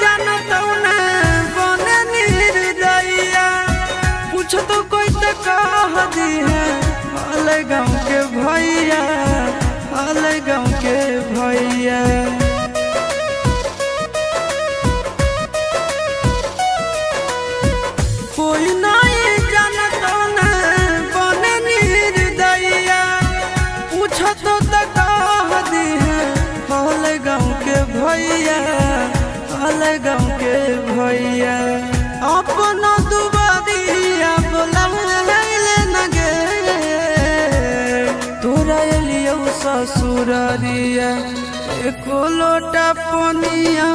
जानता ना बने निर्दयिया पूछ तो कोई तो कह दी है हाल गाँव के भैया हाल गाँव के भैया। कोई नहीं जानता ना बने निर्दयिया पूछ तो कह दी है हाल गाँव के भैया हाल गाँव के भैया। अपना दुबारिया बोला न गे तोरा एलियो ससुरारिया एको लोटा पनिया